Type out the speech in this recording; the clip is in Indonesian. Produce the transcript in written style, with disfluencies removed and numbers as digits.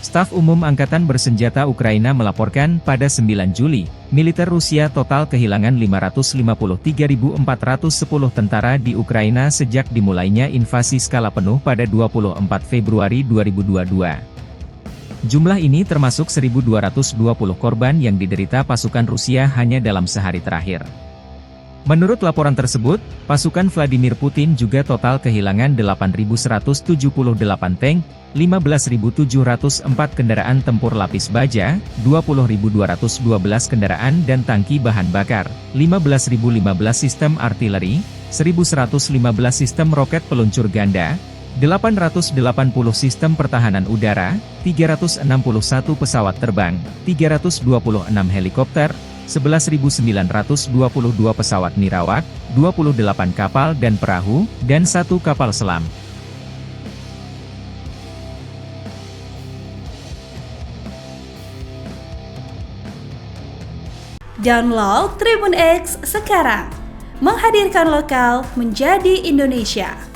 Staf Umum Angkatan Bersenjata Ukraina melaporkan pada 9 Juli, militer Rusia total kehilangan 553.410 tentara di Ukraina sejak dimulainya invasi skala penuh pada 24 Februari 2022. Jumlah ini termasuk 1.220 korban yang diderita pasukan Rusia hanya dalam sehari terakhir. Menurut laporan tersebut, pasukan Vladimir Putin juga total kehilangan 8.178 tank, 15.704 kendaraan tempur lapis baja, 20.212 kendaraan dan tangki bahan bakar, 15.015 sistem artileri, 1.115 sistem roket peluncur ganda, 880 sistem pertahanan udara, 361 pesawat terbang, 326 helikopter, 11.922 pesawat nirawak, 28 kapal dan perahu, dan 1 kapal selam. Download Tribun X sekarang, menghadirkan lokal menjadi Indonesia.